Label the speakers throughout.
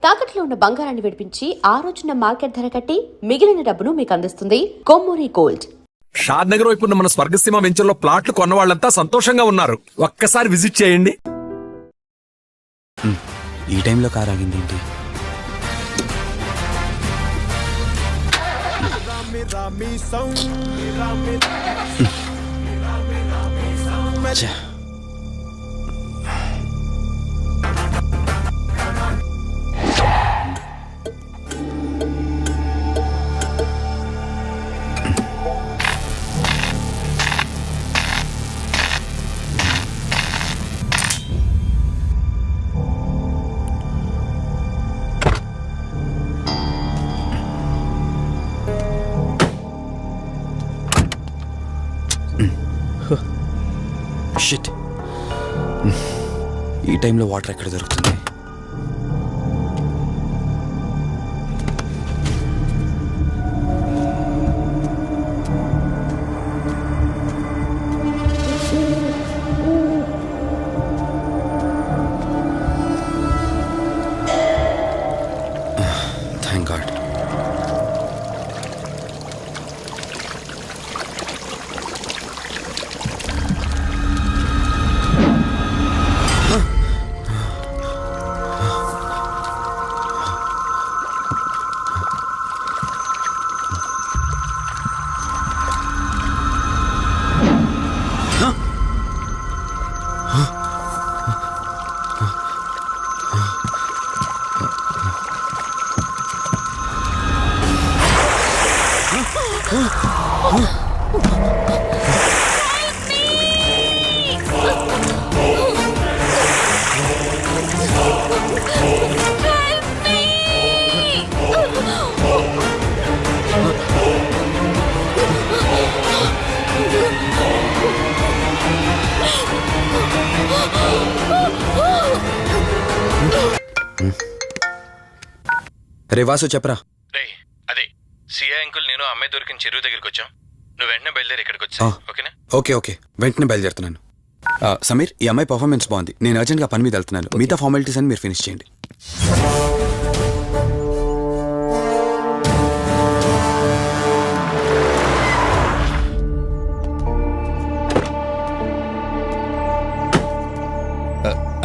Speaker 1: తాకట్లో ఉన్న బంగారాన్ని విడిపించి ఆ రోజున మార్కెట్ ధర కట్టి మిగిలిన డబ్బును మీకు అందిస్తుంది కొమ్మూరి గోల్డ్.
Speaker 2: షాద్ నగర్ వైపు ఉన్న మన స్వర్గసీమ వెంచర్ లో ప్లాట్లు కొన్న వాళ్ళంతా సంతోషంగా ఉన్నారు. ఒక్కసారి విజిట్ చేయండి.
Speaker 3: ఈ టైంలో కార్ ఆగింది ఏంటి? షిట్, ఈ టైంలో వాటర్ ఎక్కడ దొరుకుతుంది? Thank God. రే వాసు, చెప్పరా.
Speaker 4: రే, అదే సిఐ అంకుల్ నేను అమ్మాయి దొరికిన చెరువు దగ్గరికి వచ్చాం. నువ్వు వెంటనే బయలుదేరి ఇక్కడికి వచ్చా. ఓకేనా?
Speaker 3: ఓకే, వెంటనే బయలుదేరుతున్నాను. సమీర్, ఈ అమ్మాయి పర్ఫార్మెన్స్ బాగుంది. నేను అర్జెంట్గా పని మీద వెళ్తున్నాను. మిగతా ఫార్మాలిటీస్ అని మీరు ఫినిష్ చేయండి.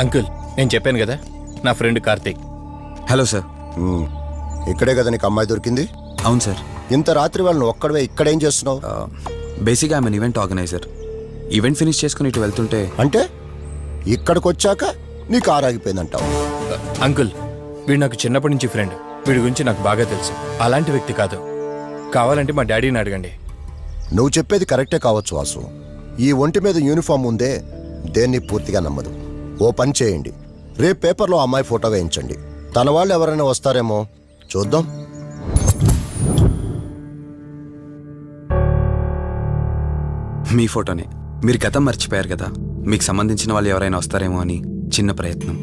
Speaker 4: అంకుల్, నేను చెప్పాను కదా, నా ఫ్రెండ్ కార్తీక్.
Speaker 3: Hello sir.
Speaker 5: ఇక్కడే కదా నీకు అమ్మాయి దొరికింది?
Speaker 3: అవును సార్.
Speaker 5: ఇంత రాత్రి వాళ్ళని ఒక్కడవే ఇక్కడేం చేస్తున్నావు?
Speaker 3: బేసిక్గా I'm event organiser. Event finish చేసుకుని ఇటు వెళ్తుంటే
Speaker 5: అంటే ఇక్కడికి వచ్చాక నీ కారు ఆగిపోయిందంటావు?
Speaker 4: అంకుల్, వీడు నాకు చిన్నప్పటి నుంచి ఫ్రెండ్. వీడి గురించి నాకు బాగా తెలుసు. అలాంటి వ్యక్తి కాదు. కావాలంటే మా డాడీని అడగండి.
Speaker 5: నువ్వు చెప్పేది కరెక్టే కావచ్చు వాసు. ఈ ఒంటి మీద యూనిఫామ్ ఉందే దేన్ని పూర్తిగా నమ్మదు. ఓ పని చేయండి, రేపు పేపర్లో అమ్మాయి ఫోటో వేయించండి. తన వాళ్ళు ఎవరైనా వస్తారేమో చూద్దాం.
Speaker 3: మీ ఫోటోనే. మీరు గతం మర్చిపోయారు కదా, మీకు సంబంధించిన వాళ్ళు ఎవరైనా వస్తారేమో అని చిన్న ప్రయత్నం.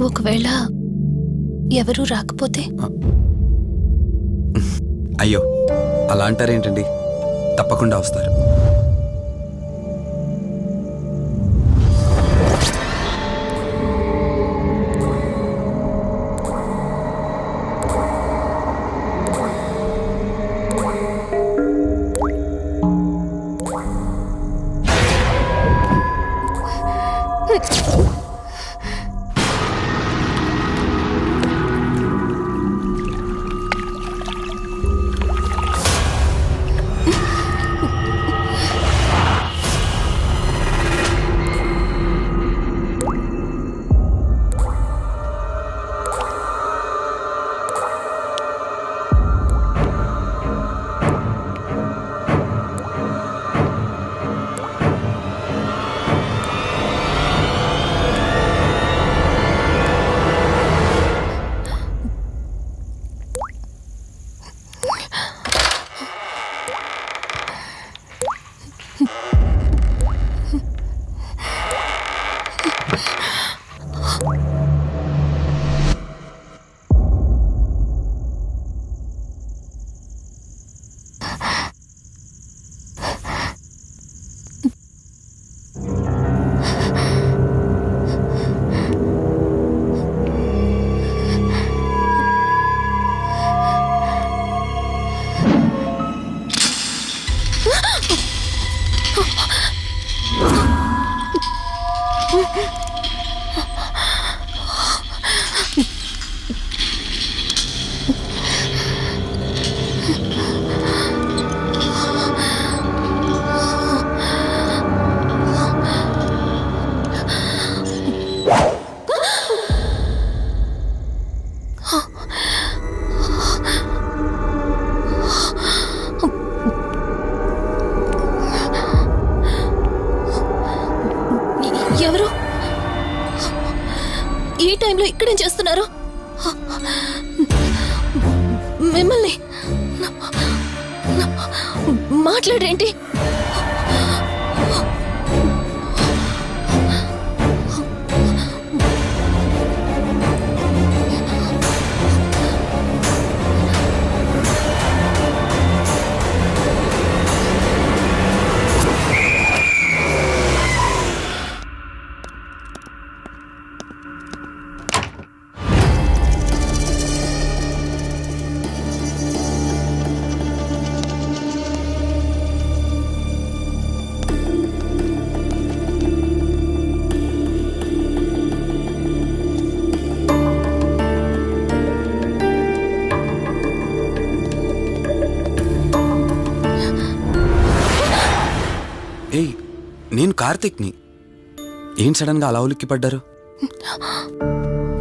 Speaker 6: ఒకవేళ ఎవరూ రాకపోతే?
Speaker 3: అయ్యో, అలా అంటారేంటండి? తప్పకుండా వస్తారు.
Speaker 6: టైంలో ఇక్కడేం చేస్తున్నారు? మిమ్మల్ని మాట్లాడేంటి?
Speaker 3: ఏయ్, నేను కార్తిక్ని. ఏం సడన్గా అలా ఉలిక్కి పడ్డారు?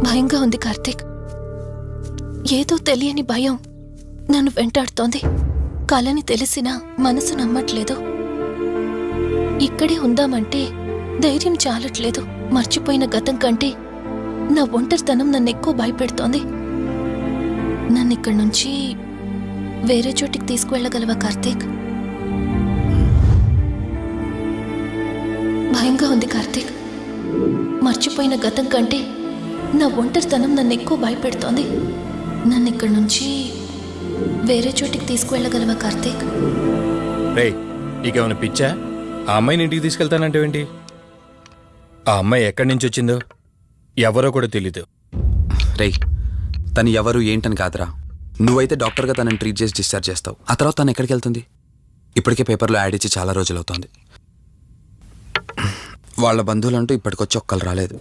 Speaker 6: భయంగా ఉంది కార్తీక్. ఏదో తెలియని భయం నన్ను వెంటాడుతోంది. కలని తెలిసినా మనసు నమ్మట్లేదు. ఇక్కడే ఉందామంటే ధైర్యం చాలట్లేదు. మర్చిపోయిన గతం కంటే నా ఒంటరితనం నన్ను ఎక్కువ భయపెడుతోంది. నన్ను ఇక్కడి నుంచి వేరే చోటికి తీసుకువెళ్ళగలవా కార్తీక్? భయంగా ఉంది కార్తీక్. మర్చిపోయిన గతం కంటే నా ఒంటరితనం నన్ను ఎక్కువ భయపెడుతోంది. నన్ను ఇక్కడి నుంచి వేరే చోటికి తీసుకువెళ్ళగలవా కార్తీక్?
Speaker 4: రే, నీకేమైనా పిచ్చా? ఆ అమ్మాయిని ఇంటికి తీసుకెళ్తానంటేవేంటి? ఆ అమ్మాయి ఎక్కడి నుంచి వచ్చిందో ఎవరో కూడా తెలీదు.
Speaker 3: రేయ్, తను ఎవరు ఏంటని కాదురా. నువ్వైతే డాక్టర్గా తనని ట్రీట్ చేసి డిశ్చార్జ్ చేస్తావు. ఆ తర్వాత తను ఎక్కడికి వెళ్తుంది? ఇప్పటికే పేపర్లో యాడ్ ఇచ్చి చాలా రోజులవుతోంది. వాళ్ళ బంధువులంటూ ఇప్పటికొచ్చి ఒక్కరు రాలేదు.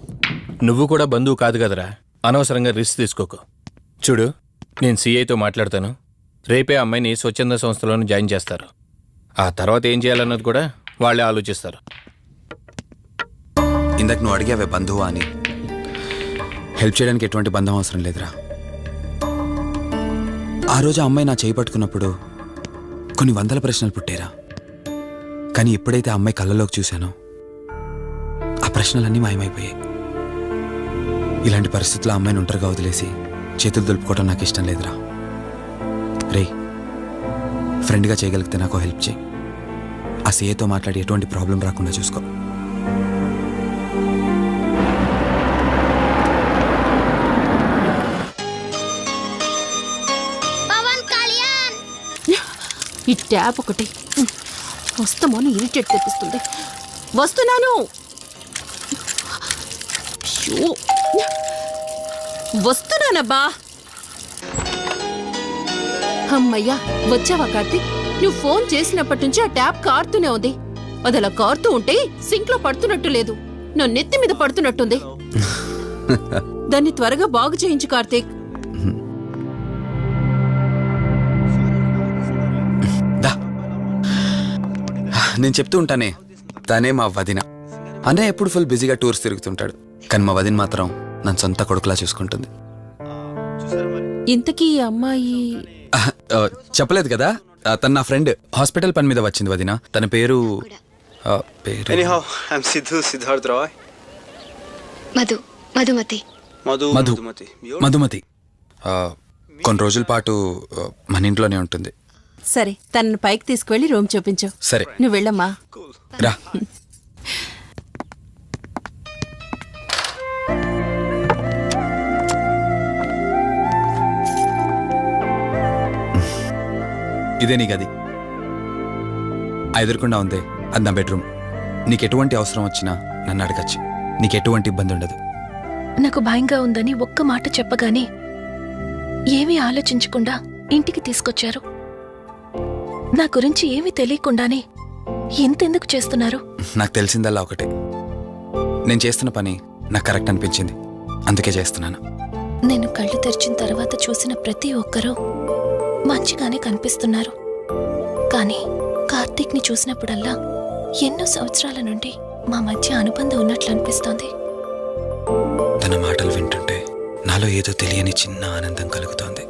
Speaker 4: నువ్వు కూడా బంధువు కాదు కదరా. అనవసరంగా రిస్క్ తీసుకోకు. చూడు, నేను సిఐతో మాట్లాడతాను. రేపే అమ్మాయిని స్వచ్ఛంద సంస్థలోనే జాయిన్ చేస్తారు. ఆ తర్వాత ఏం చేయాలన్నది కూడా వాళ్ళే ఆలోచిస్తారు.
Speaker 3: ఇందాక నువ్వు అడిగావే బంధువా అని. హెల్ప్ చేయడానికి ఎటువంటి బంధం అవసరం లేదురా. ఆ రోజు ఆ అమ్మాయి నా చేయి పట్టుకున్నప్పుడు కొన్ని వందల ప్రశ్నలు పుట్టేరా. కానీ ఎప్పుడైతే ఆ అమ్మాయి కళ్ళలోకి చూశానో ఆ ప్రశ్నలన్నీ మాయమైపోయాయి. ఇలాంటి పరిస్థితుల్లో అమ్మాయిని ఒంటరిగా వదిలేసి చేతులు దులుపుకోవడం నాకు ఇష్టం లేదురా. రే, ఫ్రెండ్గా చేయగలిగితే నాకు హెల్ప్ చేయి. ఆ సీఏతో మాట్లాడి ఎటువంటి ప్రాబ్లం రాకుండా చూసుకో.
Speaker 7: ఈ ట్యాప్ ఒకటి వస్తామని ఇరిటేట్ తెప్పిస్తుంది. వస్తున్నాను. షో, వస్తున్నానబ్బా. అమ్మయ్యా, వచ్చావా కార్తీక్? నువ్వు ఫోన్ చేసినప్పటి నుంచి ఆ ట్యాప్ కారుతూనే ఉంది. అది అలా కారుతూ ఉంటే సింక్ లో పడుతున్నట్టు లేదు, నా నెత్తి మీద పడుతున్నట్టుంది. దాన్ని త్వరగా బాగు చేయించు కార్తీక్.
Speaker 3: నేను చెప్తూ ఉంటానే, తనే మా వదిన. అన్నయ్య ఎప్పుడు ఫుల్ బిజీగా టూర్స్ తిరుగుతుంటాడు. కానీ మా వదిన మాత్రం నన్ను సొంత కొడుకులా చూసుకుంటుంది.
Speaker 7: ఇంతకీ ఈ అమ్మాయి
Speaker 3: చెప్పలేదు కదా, తను నా ఫ్రెండ్. హాస్పిటల్ పని మీద వచ్చింది వదిన. తన పేరు
Speaker 8: Anyhow, I'm Siddharth Roy.
Speaker 6: Madhumati.
Speaker 3: Madhumati. కొన్ని రోజుల పాటు మన ఇంట్లోనే ఉంటుంది.
Speaker 7: సరే, తనను పైకి తీసుకువెళ్ళి రూమ్ చూపించు.
Speaker 3: సరే,
Speaker 7: నువ్వు వెళ్ళమ్మా.
Speaker 3: రా. ఇదే నీ గది. ఎదురుకుండా ఉంది, అది నా బెడ్రూమ్. నీకు ఎటువంటి అవసరం వచ్చినా నన్ను అడగచ్చు. నీకు ఎటువంటి ఇబ్బంది ఉండదు.
Speaker 6: నాకు భయంగా ఉందని ఒక్క మాట చెప్పగానే ఏమీ ఆలోచించకుండా ఇంటికి తీసుకొచ్చారు. నా గురించి ఏమీ తెలియకుండానే ఎంతెందుకు చేస్తున్నారు?
Speaker 3: నాకు తెలిసిందల్లా ఒకటే, నేను చేస్తున్న పని నాకు కరెక్ట్ అనిపించింది, అందుకే చేస్తున్నాను.
Speaker 6: నేను కళ్ళు తెరిచిన తర్వాత చూసిన ప్రతి ఒక్కరూ మంచిగానే కనిపిస్తున్నారు. కానీ కార్తీక్ని చూసినప్పుడల్లా ఎన్నో సంవత్సరాల నుండి మా మధ్య అనుబంధం ఉన్నట్లు అనిపిస్తోంది.
Speaker 3: తన మాటలు వింటుంటే నాలో ఏదో తెలియని చిన్న ఆనందం కలుగుతోంది.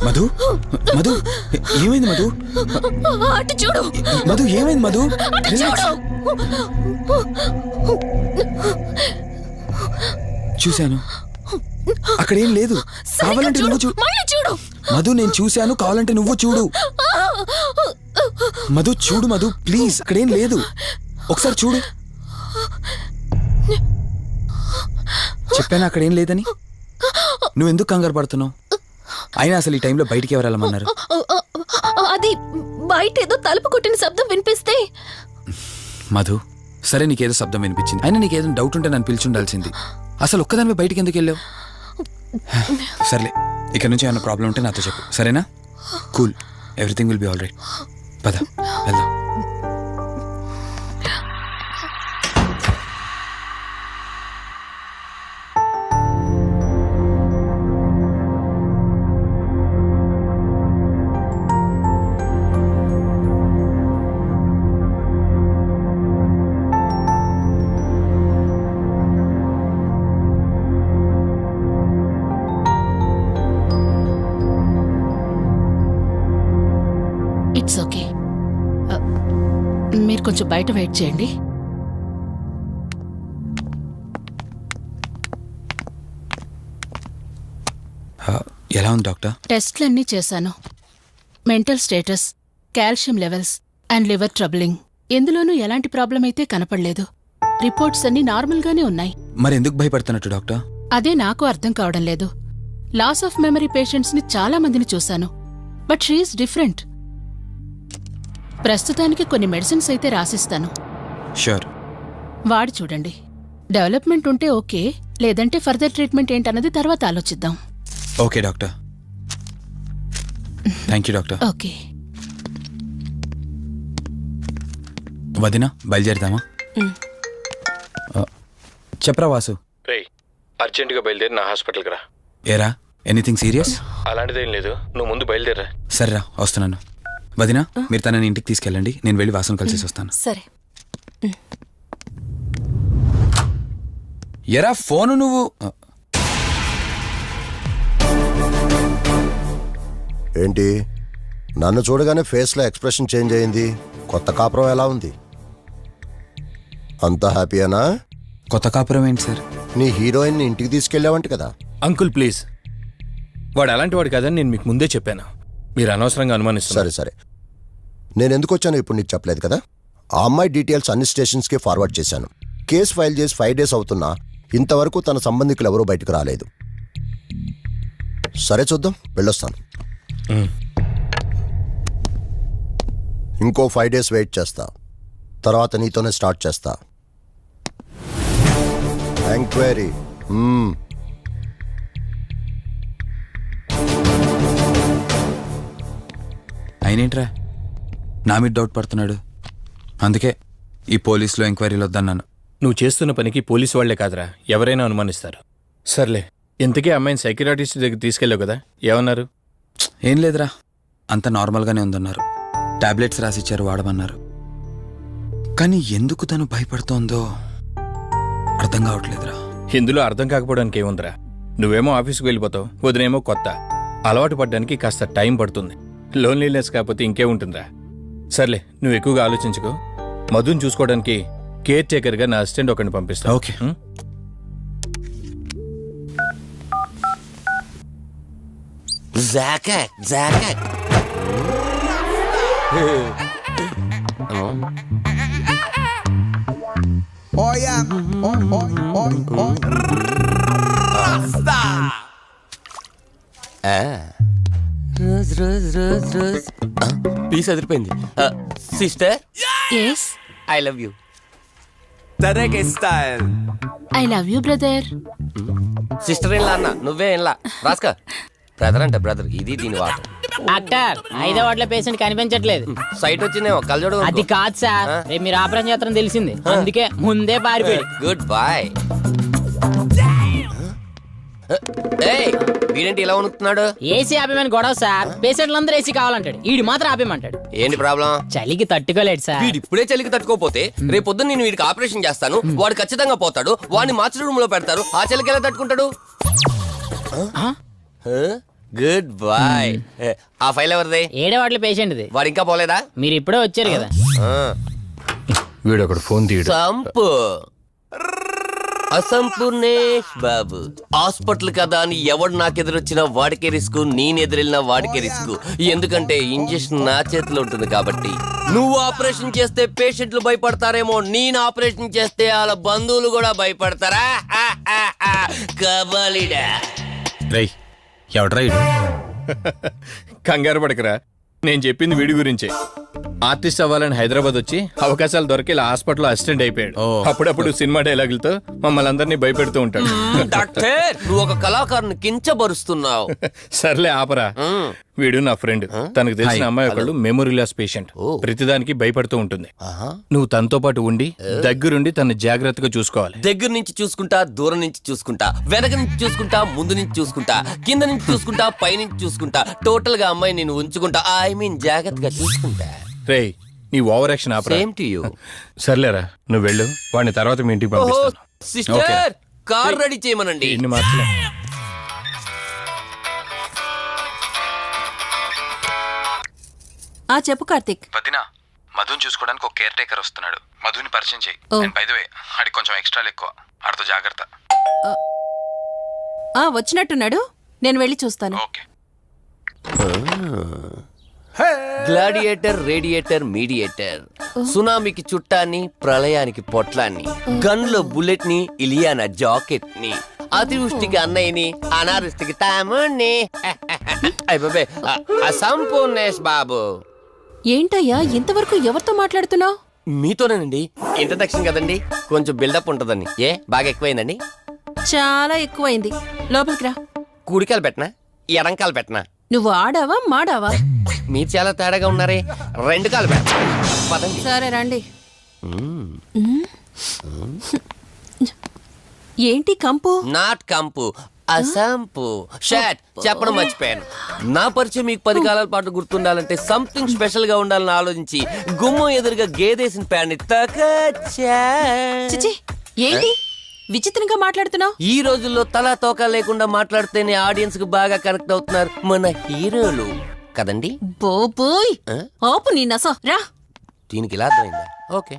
Speaker 3: మధు మధు ఏమైంది మధు?
Speaker 6: అటు చూడు
Speaker 3: మధు ఏమైంది మధు?
Speaker 6: అటు చూడు.
Speaker 3: చూశాను, అక్కడేం లేదు. కావాలంటే నువ్వు చూడు.
Speaker 6: మళ్ళీ చూడు.
Speaker 3: మధు నేను చూశాను, కావాలంటే నువ్వు చూడు. మధు చూడు మధు ప్లీజ్, అక్కడేం లేదు. ఒకసారి చూడు. చెప్పాను అక్కడేం లేదని. నువ్వెందుకు కంగారు పడుతున్నావు? అయినా అసలు ఈ టైంలో బయటికి ఎవరు వెళ్ళమన్నారు?
Speaker 6: అది బయట ఏదో తలుపు కొట్టిన శబ్దం వినిపిస్తే.
Speaker 3: మధు సరే, నీకేదో శబ్దం వినిపించింది. అయినా నీకేదో డౌట్ ఉంటే నన్ను పిలిచుండాల్సింది. అసలు ఒక్కదానిపై బయటికి ఎందుకు వెళ్ళావు? సర్లే, ఇక్కడ నుంచి ఏమైనా ప్రాబ్లం ఉంటే నాతో చెప్పు, సరేనా? Cool, everything will be all right. పద వెళ్దాం.
Speaker 7: It's okay. మీరు కొంచెం బయట వెయిట్ చేయండి.
Speaker 3: ఎలా ఉంది డాక్టర్?
Speaker 7: టెస్ట్లన్నీ చేశాను. Mental status, calcium levels and liver troubling, ఎందులోనూ ఎలాంటి ప్రాబ్లం అయితే కనపడలేదు.
Speaker 9: రిపోర్ట్స్ అన్ని నార్మల్గానే ఉన్నాయి.
Speaker 3: మరి ఎందుకు భయపడుతున్నట్టు డాక్టర్?
Speaker 9: అదే నాకు అర్థం కావడం లేదు. లాస్ ఆఫ్ మెమరీ పేషెంట్స్ ని చాలా మందిని చూశాను, బట్ షీఈస్ డిఫరెంట్. ప్రస్తుతానికి కొన్ని మెడిసిన్స్ అయితే రాసిస్తాను,
Speaker 3: షూర్.
Speaker 9: వాడి చూడండి. డెవలప్మెంట్ ఉంటే ఓకే, లేదంటే ఫర్దర్ ట్రీట్మెంట్ ఏంటన్నది తర్వాత ఆలోచిద్దాం.
Speaker 3: Okay doctor. Thank you doctor.
Speaker 9: Okay.
Speaker 3: వదినా బయలుదేరుదామా? చెప్పరా వాసు.
Speaker 4: రేయ్, అర్జెంటుగా బయలుదేరి నా హాస్పిటల్కి రా.
Speaker 3: ఏరా, ఎనీథింగ్ సీరియస్?
Speaker 4: అలాంటిదేం లేదు, నువ్వు ముందు బయలుదేరా.
Speaker 3: సరేరా, వస్తున్నాను. వదినా, మీరు తనని ఇంటికి తీసుకెళ్ళండి, నేను వెళ్ళి వాసును కలిసి వస్తాను.
Speaker 6: సరే.
Speaker 3: ఎరా ఫోను నువ్వు.
Speaker 5: ఏంటి నన్ను చూడగానే ఫేస్లో ఎక్స్ప్రెషన్ చేంజ్ అయింది? కొత్త కాపురం ఎలా ఉంది? అంతా హ్యాపీయేనా?
Speaker 3: కొత్త కాపురం ఏంటి సార్?
Speaker 5: నీ హీరోయిన్ని ఇంటికి తీసుకెళ్ళావంట కదా?
Speaker 4: అంకుల్ ప్లీజ్, వాడు అలాంటి వాడు కాదని నేను మీకు ముందే చెప్పాను. మీరు అనవసరంగా అనుమానిస్తారు.
Speaker 5: సరే సరే, నేను ఎందుకు వచ్చానో ఇప్పుడు నీకు చెప్పలేదు కదా. ఆ అమ్మాయి డీటెయిల్స్ అన్ని స్టేషన్స్కి ఫార్వర్డ్ చేశాను. కేసు ఫైల్ చేసి 5 days అవుతున్నా ఇంతవరకు తన సంబంధికులు ఎవరూ బయటకు రాలేదు. సరే చూద్దాం, వెళ్ళొస్తాను. ఇంకో 5 days వెయిట్ చేస్తా, తర్వాత నీతోనే స్టార్ట్ చేస్తా ఎంక్వైరీ.
Speaker 3: అయినేంట్రా నా మీద డౌట్ పడుతున్నాడు? అందుకే ఈ పోలీసులో ఎంక్వైరీలు వద్దన్నాను.
Speaker 4: నువ్వు చేస్తున్న పనికి పోలీసు వాళ్లే కాదురా, ఎవరైనా అనుమానిస్తారు. సర్లే, ఇంతకీ అమ్మాయిని సైకియాట్రిస్ట్ దగ్గర తీసుకెళ్ళావు కదా, ఏమన్నారు?
Speaker 3: ఏం లేదురా, అంత నార్మల్గానే ఉందన్నారు. టాబ్లెట్స్ రాసిచ్చారు, వాడమన్నారు. కానీ ఎందుకు తను భయపడుతోందో అర్థం కావట్లేదురా.
Speaker 4: ఇందులో అర్థం కాకపోవడానికి ఏముందిరా? నువ్వేమో ఆఫీస్కి వెళ్ళిపోతావు, వదినేమో కొత్త. అలవాటు పడ్డానికి కాస్త టైం పడుతుంది. లోన్లీనెస్ కాకపోతే ఇంకేముంటుందిరా. సర్లే, నువ్వు ఎక్కువగా ఆలోచించుకో. మధుని చూసుకోవడానికి కేర్ టేకర్గా నా అసిస్టెంట్ ఒకరిని పంపిస్తా.
Speaker 3: Okay.
Speaker 10: Rose rose rose rose piece అదిరిపోయింది. Sister,
Speaker 9: yes,
Speaker 10: I love you. తరేకే style.
Speaker 9: I love you brother.
Speaker 10: Sister ఏం అన్న, నువ్వే ఏం రాస్కా. బ్రదర్ అంటే బ్రదర్, ఇది దీని వాటర్.
Speaker 11: డాక్టర్, 5వ వార్డులో పేషెంట్ కనిపించట్లేదు.
Speaker 10: సైట్ వచ్చిందేమో, కళ్ళజోడు.
Speaker 11: అది కాదు సార్, రేపు మీరు ఆపరేషన్ చేస్తారని తెలిసింది, అందుకే ముందే పారిపోయి.
Speaker 10: Good boy. వీడేంటి ఇలా ఉనుకుతున్నాడు?
Speaker 11: ఏసీ ఆపేమని గొడవ సార్. పేషెంట్లందరూ ఏసీ కావాలంటాడు, ఈడు మాత్రం ఆపేమంటాడు.
Speaker 10: ఏంటి ప్రాబ్లం?
Speaker 11: చలికి తట్టుకోలేడు సార్.
Speaker 10: వీడు ఇప్పుడే చలికి తట్టుకోపోతే రేపు పొద్దున్న నేను వీడికి ఆపరేషన్ చేస్తాను, వాడు ఖచ్చితంగా పోతాడు. వాడిని మార్చి రూమ్ లో పెడతారు, ఆ చలికి ఎలా తట్టుకుంటాడు? Good boy. ఆ ఫైల్ ఎవరిది?
Speaker 11: 7వ వార్డులో పేషెంట్ది.
Speaker 10: వాడు ఇంకా పోలేదా?
Speaker 11: మీరు ఇప్పుడే వచ్చారు కదా.
Speaker 4: వీడు ఒకడు ఫోన్ తీయడు.
Speaker 10: సంపు అసంపూర్ణేష్ బాబు. హాస్పిటల్ కదా అని ఎవడు నాకెదురొచ్చినా వాడికే రిస్క్, నేనెదురెళ్ళినా వాడికే రిస్క్. ఎందుకంటే ఇంజెక్షన్ నా చేతిలో ఉంటుంది కాబట్టి. నువ్వు ఆపరేషన్ చేస్తే పేషెంట్లు భయపడతారేమో, నేను ఆపరేషన్ చేస్తే వాళ్ళ బంధువులు కూడా భయపడతారా? కబాలిడా.
Speaker 3: రేయ్, ఎవడ్రా ఇడు?
Speaker 4: కంగారు పడకరా, నేను చెప్పింది వీడి గురించే. ఆర్టిస్ట్ అవ్వాలని హైదరాబాద్ వచ్చి అవకాశాలు దొరికి ఇలా హాస్పిటల్లో అసిస్టెంట్ అయిపోయాడు. అప్పుడప్పుడు సినిమా డైలాగులతో మమ్మల్ని అందరినీ భయపెడుతూ ఉంటాడు.
Speaker 10: డాక్టర్, నువ్వు ఒక కళాకారుని కించబరుస్తున్నావు.
Speaker 4: సర్లే ఆపరా. వీడు నా ఫ్రెండ్. తనకు తెలిసిన అమ్మాయి ఒకళ్ళు మెమరీ లాస్ పేషెంట్. ప్రతిదానికి భయపడుతూ ఉంటుంది. నువ్వు తనతో పాటు ఉండి దగ్గరుండి తన జాగ్రత్తగా చూసుకోవాలి.
Speaker 10: దగ్గర నుంచి చూసుకుంటా, దూరం నుంచి చూసుకుంటా, వెనక నుంచి చూసుకుంటా, ముందు నుంచి చూసుకుంటా, కింద నుంచి చూసుకుంటా, పై నుంచి చూసుకుంటా, టోటల్ గా అమ్మాయి నేను ఉంచుకుంటా. ఐ మీన్ జాగ్రత్తగా చూసుకుంటా.
Speaker 4: రేయ్, నీ over action opera.
Speaker 10: Same to you.
Speaker 4: సర్లేరా, నువ్వు వెళ్ళు. వాడిని తర్వాత మీ ఇంటికి పంపిస్తాను.
Speaker 10: సిస్టర్, కార్ రెడీ చేయమనండి.
Speaker 4: ఇన్ని మార్చలే.
Speaker 7: చెప్పు కార్తిక్.
Speaker 3: వదినా, మధుని చూసుకోవడానికి ఒక కేర్ టేకర్ వస్తున్నాడు. మధుని పరిచయం చేయి. బై ది వే, ఆడికి కొంచెం ఎక్స్ట్రాలు ఎక్కువ, ఆడితో జాగ్రత్త.
Speaker 7: వచ్చినట్టున్నాడు, నేను వెళ్ళి చూస్తాను.
Speaker 3: ఓకే.
Speaker 10: Gladiator, radiator, mediator. సునామీకి చుట్టాన్ని, ప్రళయానికి పొట్లాన్ని, గన్లో బుల్లెట్ ని, ఇలియానా జాకెట్ ని, అతివృష్టికి అన్నయ్యని, అనావృష్టికి తమ్ముణ్ణి. అయిపోయి అసంపూర్ణేష్ బాబు.
Speaker 7: ఏంటయ్యా ఇంతవరకు ఎవరితో మాట్లాడుతున్నావు?
Speaker 10: మీతోనేనండి. ఇంట్రడక్షన్ కదండి, కొంచెం బిల్డప్ ఉంటుందండి. బాగా ఎక్కువైందండి?
Speaker 7: చాలా ఎక్కువైంది. లోపలికి రా.
Speaker 10: కూడికాలు పెట్టనా, ఎడంకాలు పెట్టనా?
Speaker 7: నువ్వు ఆడావా మాడావా?
Speaker 10: మీరు చాలా తేడాగా ఉన్నారే. 2 కాలు పెట్టనా? పదండి.
Speaker 7: సరే రండి. ఏంటి కంపు?
Speaker 10: నాట్ కంపు, అసంపు. షాట్ చెప్పడం మర్చిపోయాను. నా పరిచయం మీకు 10 కాలాల పాటు గుర్తుండాలంటే సంథింగ్ స్పెషల్ గా ఉండాలని ఆలోచించి గుమ్మం ఎదురుగా గేదేసిన ప్యాడ్ని తకచ్చా.
Speaker 7: చిచి, ఏంటి విచిత్రంగా మాట్లాడుతున్నావు?
Speaker 10: ఈ రోజుల్లో తలా తోక లేకుండా మాట్లాడితేనే ఆడియన్స్ కు బాగా కనెక్ట్ అవుతున్నారు మన హీరోలు కదండి.
Speaker 7: బోబోయ్, ఆపు నీ నస. రా.
Speaker 10: దీనికి ఇలా అర్థమైందా? ఓకే.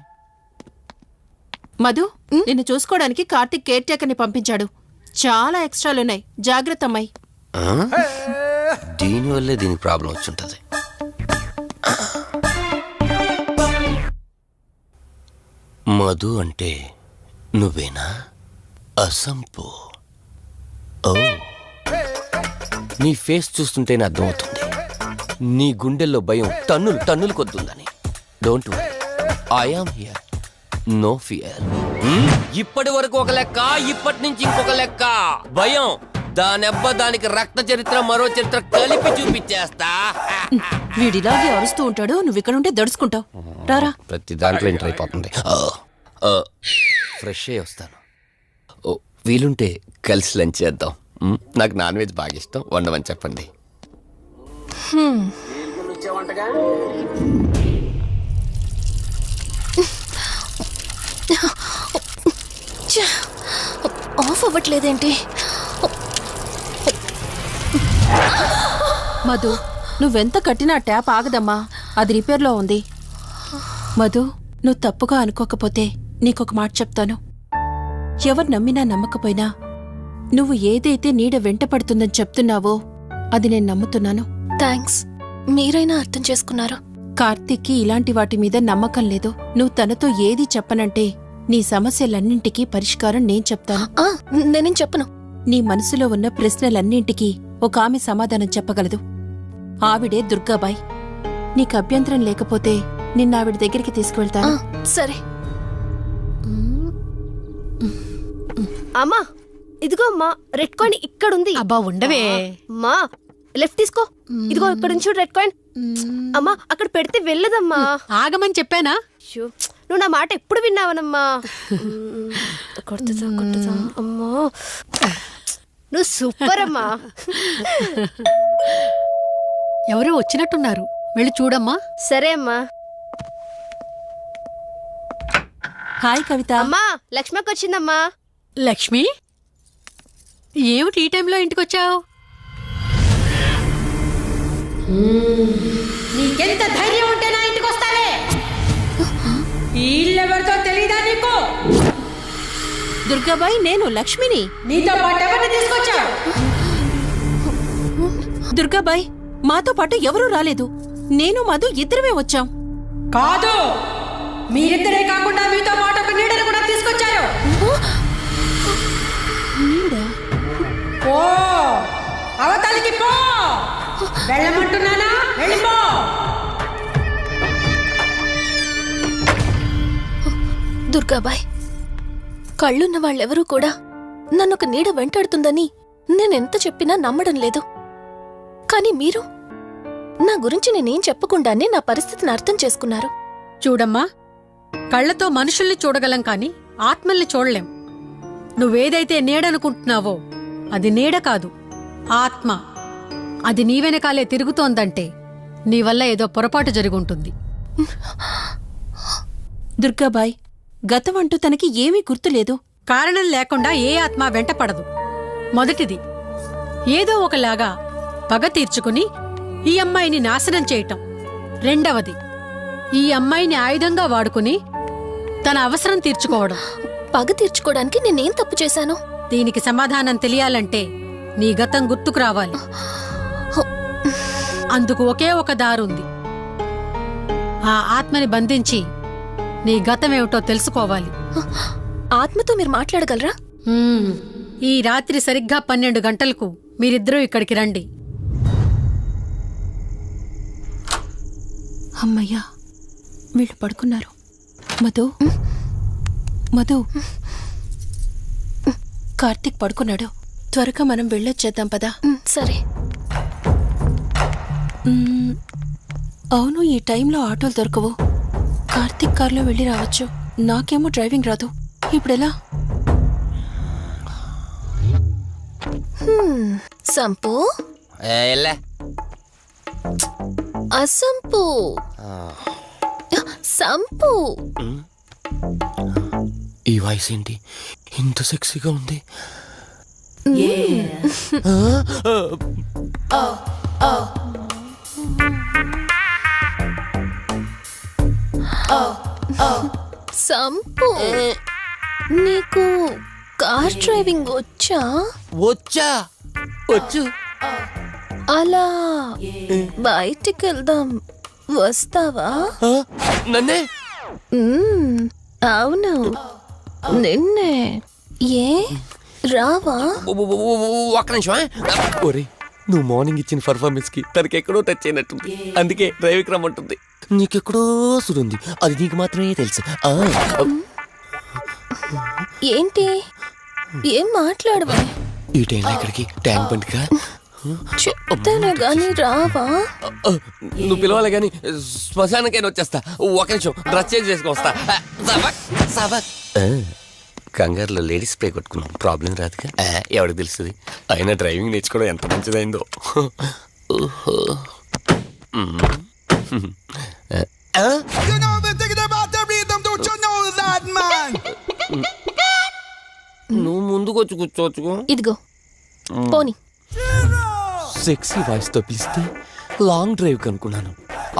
Speaker 7: మధు, నిన్ను చూసుకోవడానికి కార్తిక్ కేర్ టేకర్ ని పంపించాడు. చాలా ఎక్స్ట్రాలున్నాయి, జాగ్రత్త అమ్మాయి.
Speaker 10: దీనివల్లే దీనికి ప్రాబ్లం వచ్చుంటది. మధు అంటే నువ్వేనా? అసంపు. ఓ, నీ ఫేస్ చూస్తుంటేనే అర్థమవుతుంది నీ గుండెల్లో భయం టన్నులు కొద్దుందని. Don't worry, I am here, no fear. ఇప్పటి వరకు ఒక లెక్క, ఇప్పటి నుంచి ఇంకొక లెక్క. భయం దానెబ్బ, దానికి రక్త చరిత్ర, మరో చరిత్ర కలిపి చూపించేస్తా.
Speaker 7: వీడిలాగే అరుస్తూ ఉంటాడు, నువ్వు ఇక్కడ ఉంటే దడుచుకుంటావు. రారా.
Speaker 10: ప్రతి దాంట్లో ఎంటర్ అయిపోతుంది. ఫ్రెష్ అయ్యి వస్తాను. ఓ, వీలుంటే కలిసి లంచ్ చేద్దాం. నాకు నాన్ వెజ్ బాగా ఇష్టం, వండమని చెప్పండి.
Speaker 6: ఆఫ్ అవ్వట్లేదేంటి?
Speaker 7: మధు, నువ్వెంత కట్టినా ట్యాప్ ఆగదమ్మా, అది రిపేర్లో ఉంది. మధు, నువ్వు తప్పుగా అనుకోకపోతే నీకొక మాట చెప్తాను. ఎవరు నమ్మినా నమ్మకపోయినా నువ్వు ఏదైతే నీడ వెంట పడుతుందని చెప్తున్నావో అది నేను నమ్ముతున్నాను.
Speaker 6: థ్యాంక్స్, మీరైనా అర్థం చేసుకున్నారు.
Speaker 7: కార్తీక్కి ఇలాంటి వాటి మీద నమ్మకం లేదు. నువ్వు తనతో ఏది చెప్పనంటే నీ సమస్యలన్నింటికీ పరిష్కారం నేను చెప్తాను.
Speaker 6: నేనేం చెప్పను.
Speaker 7: నీ మనసులో ఉన్న ప్రశ్నలన్నింటికీ ఒక ఆమె సమాధానం చెప్పగలదు. ఆవిడే దుర్గాబాయ్. నీకు అభ్యంతరం లేకపోతే నిన్నావిడ దగ్గరికి తీసుకువెళ్తాను.
Speaker 6: సరే.
Speaker 12: అమ్మా, ఇదిగో అమ్మా, రెడ్ కాయిన్ ఇక్కడుంది.
Speaker 9: అబ్బా ఉండవే.
Speaker 12: అమ్మా, లెఫ్ట్ తీసుకో. ఇదిగో ఇక్కడ నుంచి రెడ్ కాయిన్. అమ్మా, అక్కడ పెడితే వెళ్ళదమ్మా.
Speaker 9: ఆగమని చెప్పానా?
Speaker 12: నువ్వు నా మాట ఎప్పుడు విన్నావనమ్మా. కొట్టుదా అమ్మా, నువ్వు సూపర్ అమ్మా.
Speaker 9: ఎవరో వచ్చినట్టున్నారు, వెళ్ళి చూడమ్మా.
Speaker 12: సరే అమ్మా.
Speaker 7: హాయ్ కవిత.
Speaker 12: అమ్మా, లక్ష్మకి వచ్చిందమ్మా.
Speaker 9: లక్ష్మి, ఏమిటి ఈ టైంలో ఇంటికొచ్చావు?
Speaker 13: నీకెంత ధైర్యం ఉంటే నా ఇంటికి వస్తావే? ఈ ఇల్లెవరితో తెలీదా నీకు?
Speaker 7: దుర్గాబాయ్, నేను లక్ష్మిని.
Speaker 13: నీతో పాటు ఎవరిని తీసుకొచ్చావు?
Speaker 7: దుర్గాబాయ్, మాతో పాటు ఎవరూ రాలేదు. నేను మధు ఇద్దరమే వచ్చాం.
Speaker 13: కాదు, మీరిద్దరే కాకుండా మీతో పాటు ఒక నీడను కూడా తీసుకొచ్చారు. ఓ, అవతలికి పో. వెళ్ళమంటున్నానా? వెళ్ళిపో.
Speaker 6: దుర్గాబాయ్, కళ్ళున్న వాళ్ళెవరూ కూడా నన్నొక నీడ వెంటాడుతుందని నేనెంత చెప్పినా నమ్మడం లేదు. కానీ మీరు నా గురించి నేనేం చెప్పకుండానే నా పరిస్థితిని అర్థం చేసుకున్నారు.
Speaker 9: చూడమ్మా, కళ్ళతో మనుషుల్ని చూడగలం కాని ఆత్మల్ని చూడలేం. నువ్వేదైతే నీడనుకుంటున్నావో అది నీడ కాదు, ఆత్మ. అది నీ వెనకాలే తిరుగుతోందంటే నీ వల్ల ఏదో పొరపాటు జరుగుంటుంది.
Speaker 7: దుర్గాబాయ్, గతం అంటూ తనకి ఏమీ గుర్తులేదు.
Speaker 9: కారణం లేకుండా ఏ ఆత్మ వెంటపడదు. మొదటిది, ఏదో ఒకలాగా పగ తీర్చుకుని ఈ అమ్మాయిని నాశనం చేయటం. రెండవది, ఈ అమ్మాయిని ఆయుధంగా వాడుకుని తన అవసరం తీర్చుకోవడం.
Speaker 6: పగ తీర్చుకోవడానికి నేనేం తప్పు చేశాను?
Speaker 9: దీనికి సమాధానం తెలియాలంటే నీ గతం గుర్తుకు రావాలి. అందుకు ఒకే ఒక దారుంది. ఆ ఆత్మని బంధించి నీ గతమేమిటో తెలుసుకోవాలి.
Speaker 6: ఆత్మతో మీరు మాట్లాడగలరా?
Speaker 9: ఈ రాత్రి సరిగ్గా 12 గంటలకు మీరిద్దరూ ఇక్కడికి రండి.
Speaker 6: అమ్మయ్యా, వీళ్ళు పడుకున్నారు. మధు, మధు, కార్తీక్ పడుకున్నాడు. త్వరగా మనం వెళ్ళొచ్చేద్దాం పదా. సరే. అవును, ఈ టైంలో ఆటోలు దొరకవు. కార్తీక్ కార్లో వెళ్ళి రావచ్చు. నాకేమో డ్రైవింగ్ రాదు. ఇప్పుడెలా? సంపు, అసంపు, సంపు.
Speaker 10: ఈ వాయిస్ ఏంటి ఇంత సెక్సీగా ఉంది?
Speaker 6: సంపు, నీకు కార్ డ్రైవింగ్ వచ్చా?
Speaker 10: వచ్చా, వచ్చు.
Speaker 6: అలా బయటికి వెళ్దాం, వస్తావా?
Speaker 10: నన్నే?
Speaker 6: అవును, నిన్నే. ఏ రావా?
Speaker 10: ఒక్క నిమిషం. ఒరే, నువ్వు మార్నింగ్ ఇచ్చిన పర్ఫార్మెన్స్ కి తనకి ఎక్కడో టచ్ అయినట్టుంది. అందుకే డ్రైవింగ్ రమ్మంటుంది. నీకెక్కడో సురుంది, అది నీకు మాత్రమే తెలుసు.
Speaker 6: ఏంటి, ఏం మాట్లాడవా?
Speaker 10: ఈ టైంలో ఇక్కడికి ట్యాంక్ బండ్కా?
Speaker 6: చెప్తానే గాని రావా?
Speaker 10: నువ్వు పిలవాలి గాని శ్మశానకైనా వచ్చేస్తా. ఒక నిమిషం డ్రెస్ చేంజ్ చేసుకుని వస్తా. కంగారులో లేడీస్ స్ప్రే కొట్టుకున్నాం, ప్రాబ్లం రాదుగా. ఎవరికి తెలుస్తుంది? అయినా డ్రైవింగ్ నేర్చుకోవడం ఎంత మంచిదైందో. నువ్వు ముందుకొచ్చి కూర్చోవచ్చు.
Speaker 6: ఇదిగో పోనీ.
Speaker 10: సెక్సీ వాయిస్ తో పిలిస్తే లాంగ్ డ్రైవ్ కనుక్కున్నాను.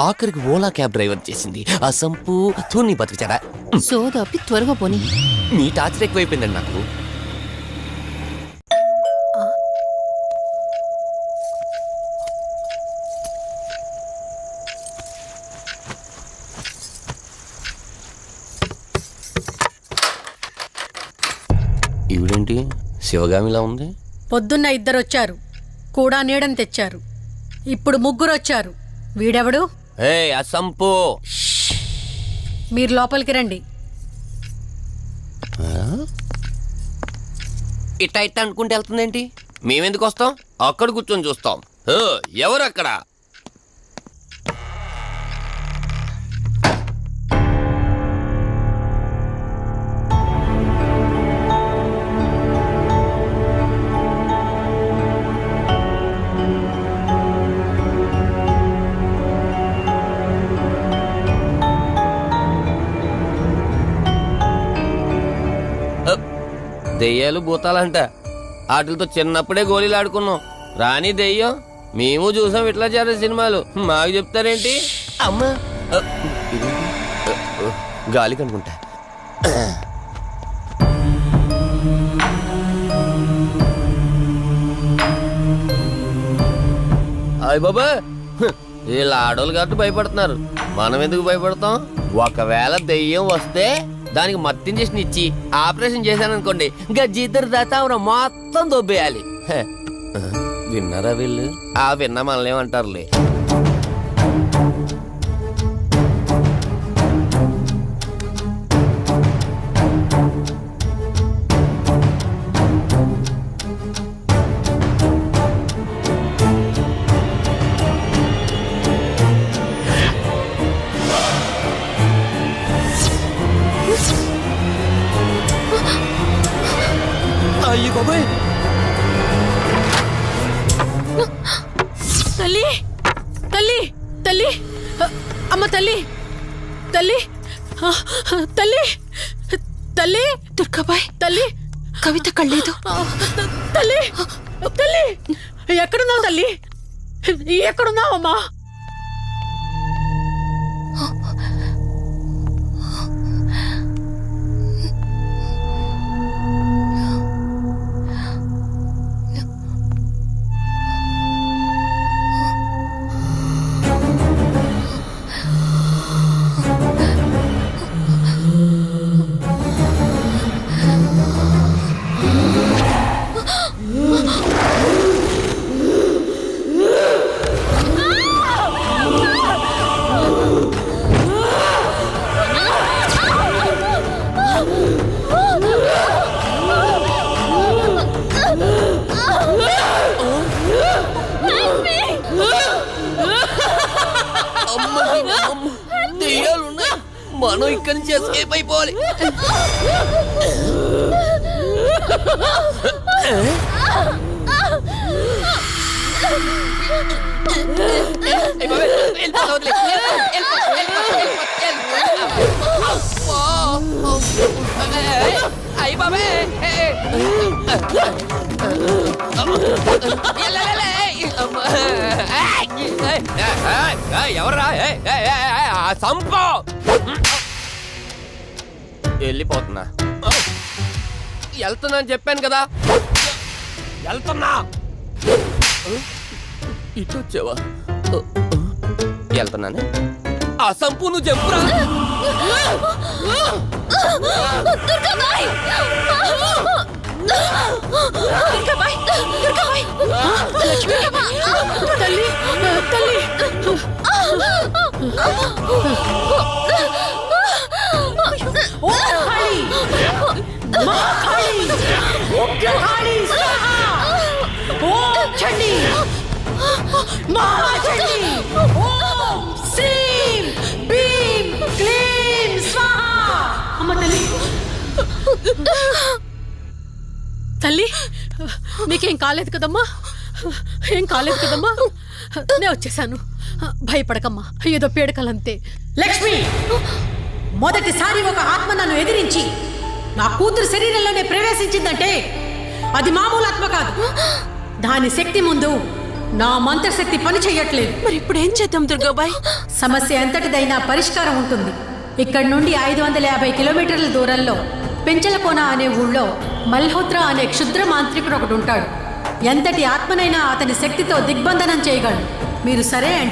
Speaker 10: ఆఖరికి ఓలా క్యాబ్ డ్రైవర్ చేసింది ఆ సంపు. తూని బతికిచారా?
Speaker 7: సోదాపి త్వరగా పోనీ.
Speaker 10: మీ టార్చర్ ఎక్కువైపోయిందండి నాకు. ఈవిడేంటి శివగామిలా ఉంది?
Speaker 9: పొద్దున్న 2 వచ్చారు, కూడా నీడని తెచ్చారు. ఇప్పుడు 3 వచ్చారు. వీడెవడు?
Speaker 10: ఆ సంపు.
Speaker 9: మీరు లోపలికి రండి.
Speaker 10: ఇట్ట ఇట్ట అనుకుంటే వెళ్తుందేంటి? మేమెందుకు వస్తాం? అక్కడ కూర్చొని చూస్తాం. ఎవరు అక్కడ? దెయ్యాలు భూతాలంట. వాటితో చిన్నప్పుడే గోళీలు ఆడుకున్నాం. రాని దెయ్యం మేము చూసాం ఇట్లా చేరే సినిమాలు. మాకు చెప్తారేంటి? అమ్మా, గాలి కనుకుంటా. అయ్య బాబా, వీళ్ళ ఆడోళ్ళు కాబట్టి భయపడుతున్నారు. మనం ఎందుకు భయపడతాం? ఒకవేళ దెయ్యం వస్తే దానికి మత్తు ఇంజెక్షన్ ఇచ్చి ఆపరేషన్ చేశాననుకోండి, ఇంకా జీతరు దాతావరా మొత్తం దొబ్బేయాలి. విన్నారా వీళ్ళు? విన్నా మనలేమంటారులే. అయ్యి బాబాయ్,
Speaker 9: తల్లి, తల్లి, తల్లి, అమ్మ తల్లి, తల్లి, తల్లి, తల్లి,
Speaker 6: దుర్గాబాయ్,
Speaker 9: తల్లి,
Speaker 6: కవిత కళ్ళేదు.
Speaker 9: తల్లి, తల్లి, ఎక్కడున్నావు తల్లి? ఎక్కడున్నావమ్మా?
Speaker 10: మనం ఇక్కడి నుంచి ఎస్కేప్ అయిపోవాలి. ఎవరా సంపో వెళ్ళిపోతున్నా. వెళ్తున్నా అని చెప్పాను కదా, వెళ్తున్నా. ఇటు వచ్చావా? వెళ్తున్నాను. ఆ సంపు నువ్వు చెప్పురా.
Speaker 9: తల్లి, నీకేం కాలేదు కదమ్మా? ఏం కాలేదు కదమ్మా? నేను వచ్చేసాను, భయపడకమ్మా. ఏదో పీడకలంతే. లక్ష్మి, మొదటిసారి ఒక ఆత్మ నన్ను ఎదిరించి నా కూతురు శరీరంలోనే ప్రవేశించిందంటే అది మామూలు ఆత్మ కాదు. దాని శక్తి ముందు నా మంత్రశక్తి పని చెయ్యట్లేదు.
Speaker 7: మరి ఇప్పుడు ఏం చేద్దాం దుర్గాబాయ్?
Speaker 9: సమస్య ఎంతటిదైనా పరిష్కారం ఉంటుంది. ఇక్కడ నుండి 550 కిలోమీటర్ల దూరంలో పెంచలకోన అనే ఊళ్ళో మల్హోత్రా అనే క్షుద్ర మాంత్రికుడు ఒకడు ఉంటాడు. ఎంతటి ఆత్మనైనా అతని శక్తితో దిగ్బంధనం చేయగలడు. మీరు సరే అంటే